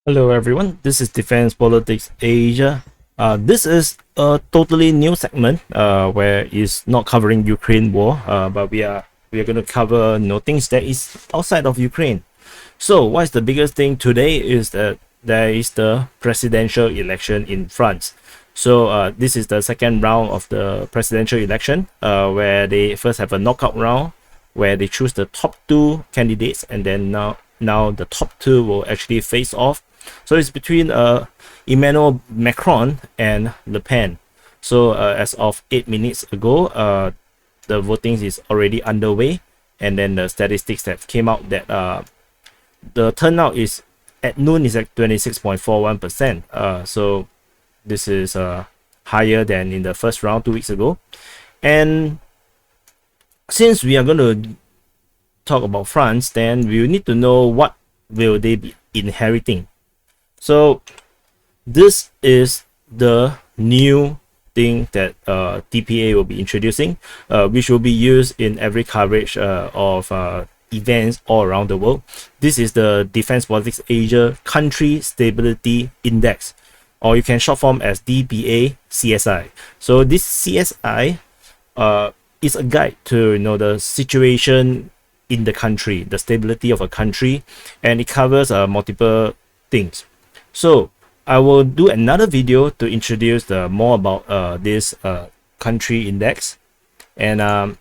Hello everyone, this is Defense Politics Asia. This is a totally new segment where it's not covering Ukraine war, but we are going to cover things that is outside of Ukraine. So what is the biggest thing today is that there is the presidential election in France. So this is the second round of the presidential election where they first have a knockout round where they choose the top two candidates, and then now the top two will actually face off. So it's between Emmanuel Macron and Le Pen. So as of 8 minutes ago, the voting is already underway, and then the statistics that came out that the turnout is at noon is at 26.41%. So this is higher than in the first round 2 weeks ago. And since we are going to talk about France, then we need to know what will they be inheriting. So this is the new thing that DPA will be introducing, which will be used in every coverage of events all around the world. This is the Defense Politics Asia Country Stability Index, or you can short form as DPA CSI. So this CSI is a guide to the situation in the country, the stability of a country, and it covers multiple things. So I will do another video to introduce more about this country index and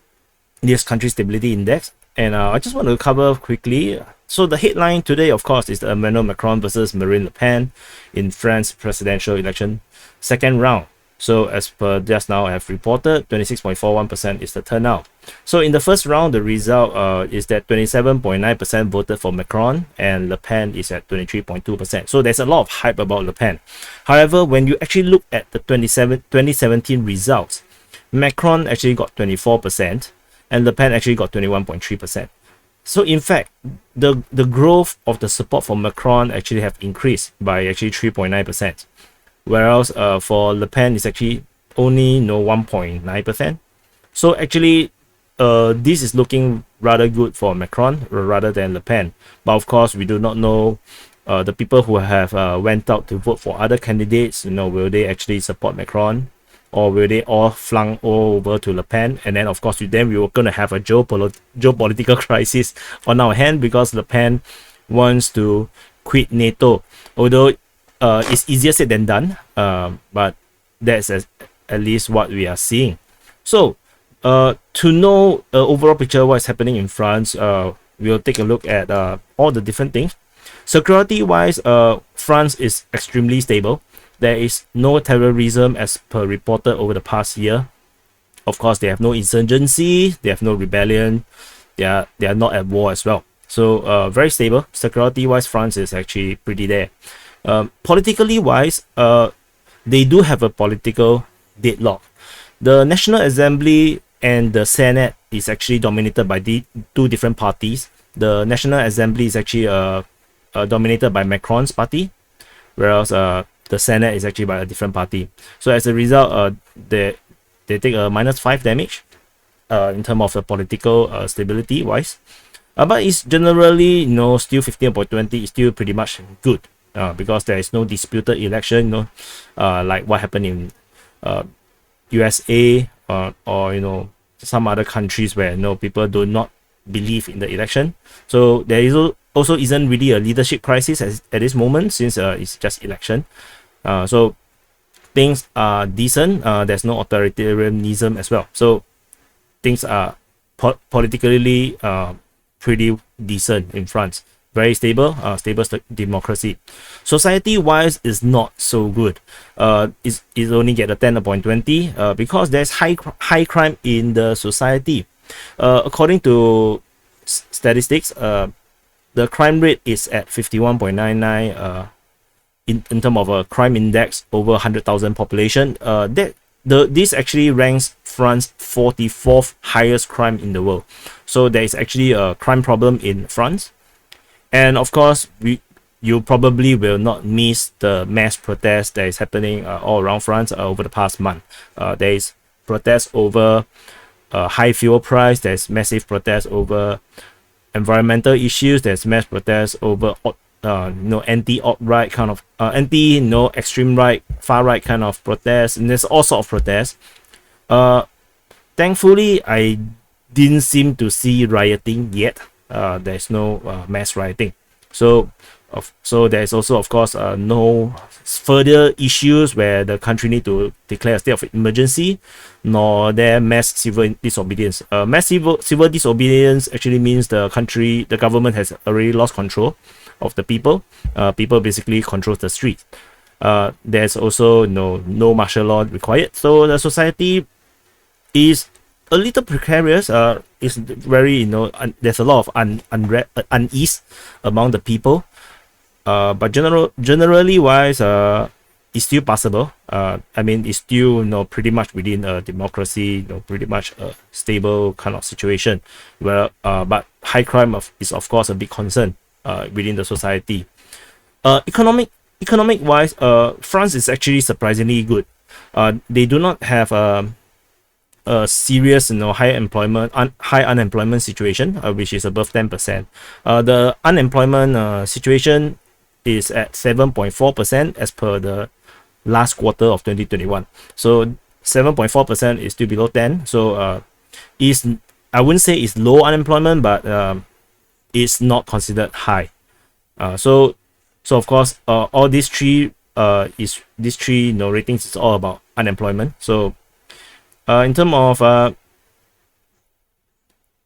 this country stability index. And I just want to cover quickly. So the headline today, of course, is the Emmanuel Macron versus Marine Le Pen in France presidential election second round. So as per just now I have reported, 26.41% is the turnout. So in the first round, the result is that 27.9% voted for Macron, and Le Pen is at 23.2%. So there's a lot of hype about Le Pen. However, when you actually look at the 2017 results, Macron actually got 24% and Le Pen actually got 21.3%. So in fact, the growth of the support for Macron actually have increased by actually 3.9%. Whereas for Le Pen is actually only 1.9%. So actually this is looking rather good for Macron rather than Le Pen. But of course, we do not know the people who have went out to vote for other candidates, will they actually support Macron, or will they all flung over to Le Pen? And then of course then we were going to have a geopolitical crisis on our hand, because Le Pen wants to quit NATO, although it's easier said than done, but that's at least what we are seeing. So to know overall picture what's happening in France, we'll take a look at all the different things. Security wise, France is extremely stable. There is no terrorism as per reported over the past year. Of course, they have no insurgency, they have no rebellion, they are not at war as well. So very stable. Security wise, France is actually pretty there. Politically wise, they do have a political deadlock. The National Assembly and the Senate is actually dominated by the two different parties. The National Assembly is actually dominated by Macron's party, whereas the Senate is actually by a different party. So as a result, they take a -5 damage in terms of the political stability wise. But it's generally still 15.20 is still pretty much good. Because there is no disputed election, like what happened in USA or some other countries where people do not believe in the election. So there is also isn't really a leadership crisis at this moment, since it's just election. So things are decent. There's no authoritarianism as well. So things are politically pretty decent in France. Very stable, stable democracy. Society-wise is not so good. It's only get a 10.20 because there's high crime in the society. According to statistics, the crime rate is at 51.99 in terms of a crime index over 100,000 population. This actually ranks France 44th highest crime in the world. So there is actually a crime problem in France. And of course, you probably will not miss the mass protest that is happening all around France over the past month. There is protests over high fuel price. There's massive protests over environmental issues. There's mass protests over anti-alt-right kind of anti extreme right, far right kind of protests, and there's all sort of protests. Thankfully, I didn't seem to see rioting yet. There's no mass rioting. So there's also, of course, no further issues where the country need to declare a state of emergency, nor there mass civil disobedience. Mass civil disobedience actually means the government has already lost control of the people. People basically control the streets. There's also no martial law required. So the society is a little precarious. It's very, there's a lot of unease among the people. But generally wise, it's still possible. I mean, it's still, pretty much within a democracy, pretty much a stable kind of situation. Where, but high crime is of course a big concern within the society. Economic wise, France is actually surprisingly good. They do not have a serious, high unemployment situation, which is above 10%. The unemployment situation is at 7.4% as per the last quarter of 2021. So 7.4% is still below 10. So I wouldn't say it's low unemployment, but it's not considered high. So of course, all these three ratings is all about unemployment. So in terms of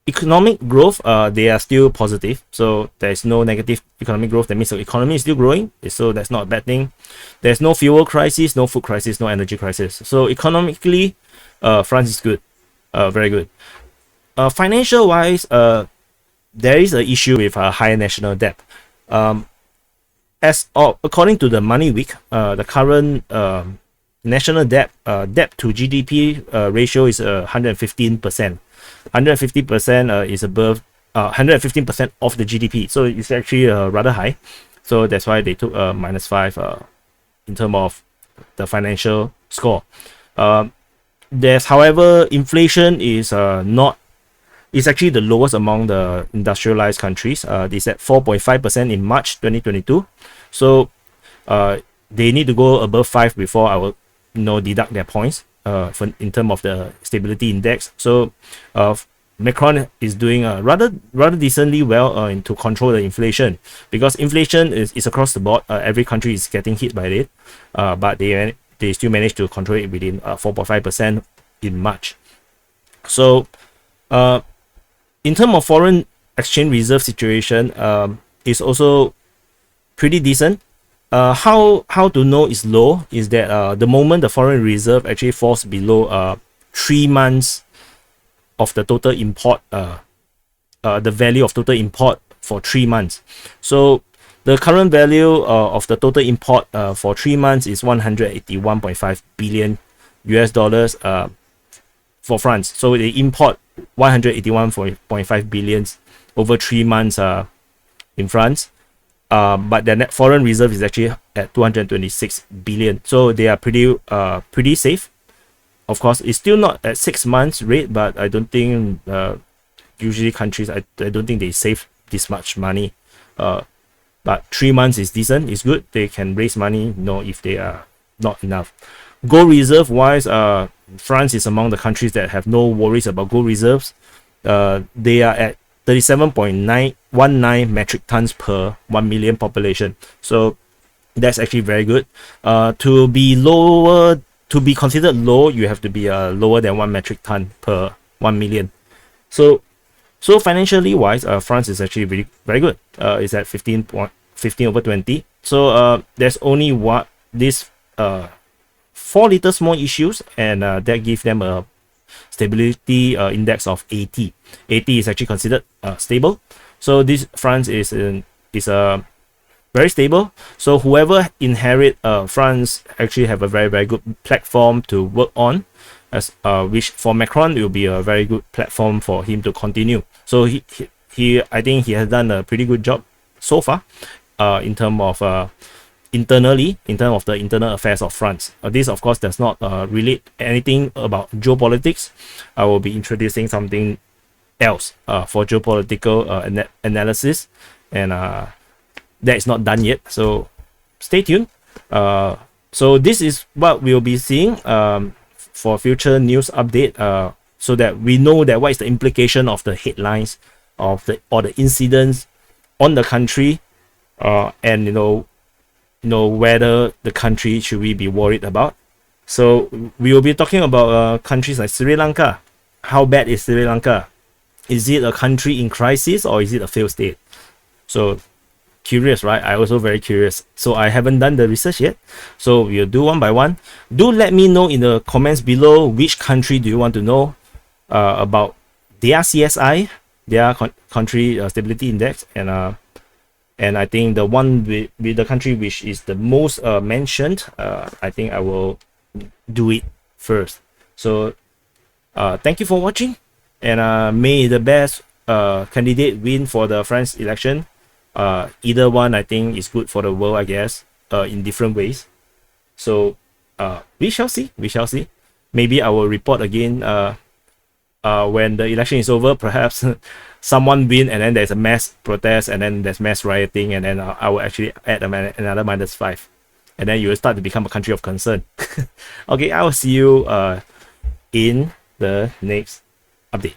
economic growth, they are still positive. So there's no negative economic growth. That means the economy is still growing. So that's not a bad thing. There's no fuel crisis, no food crisis, no energy crisis. So economically, France is good, very good. Financial wise, there is an issue with higher national debt. According to the Money Week, the current national debt to GDP ratio is 115%. 150% is above 115% of the GDP, so it's actually rather high. So that's why they took -5 in terms of the financial score. However, inflation is it's actually the lowest among the industrialized countries. It's at 4.5% in March 2022. So they need to go above 5 before I will deduct their points in terms of the stability index. So Macron is doing rather decently well to control the inflation, because inflation is across the board. Every country is getting hit by it, but they still managed to control it within 4.5% in March. So in terms of foreign exchange reserve situation, is also pretty decent. How to know it's low is that the moment the foreign reserve actually falls below 3 months of the total import, the value of total import for 3 months. So the current value of the total import for 3 months is 181.5 billion US dollars for France. So they import 181.5 billion over 3 months in France. But their net foreign reserve is actually at 226 billion. So they are pretty safe. Of course, it's still not at 6 months rate, but I don't think usually countries, I don't think they save this much money. But 3 months is decent, it's good. They can raise money, if they are not enough. Gold reserve wise, France is among the countries that have no worries about gold reserves. They are at 37.919 metric tons per 1 million population. So that's actually very good. To be considered low, you have to be lower than 1 metric ton per 1 million. So financially wise, France is actually really very good. It's at 15/20. So there's only this 4 little small issues, and that gives them a stability index of 80. 80 is actually considered stable. So this France is very stable. So whoever inherit France actually have a very, very good platform to work on, as which for Macron it will be a very good platform for him to continue. So I think he has done a pretty good job so far in terms of in terms of the internal affairs of France. This of course does not relate anything about geopolitics. I will be introducing something else for geopolitical analysis, and that is not done yet. So stay tuned. So this is what we'll be seeing for future news update, so that we know that what is the implication of the headlines of the or the incidents on the country, and whether the country should we be worried about. So we will be talking about countries like Sri Lanka. How bad is Sri Lanka? Is it a country in crisis or is it a failed state? So curious, right? I also very curious. So I haven't done the research yet. So we'll do one by one. Do let me know in the comments below which country do you want to know about their CSI, their country stability index, and I think the one with the country which is the most mentioned, I think I will do it first. So thank you for watching, and may the best candidate win for the France election. Either one I think is good for the world, I guess, in different ways. So we shall see. Maybe I will report again when the election is over. Perhaps someone win and then there's a mass protest and then there's mass rioting, and then I will actually add another -5, and then you will start to become a country of concern. Okay, I will see you in the next update.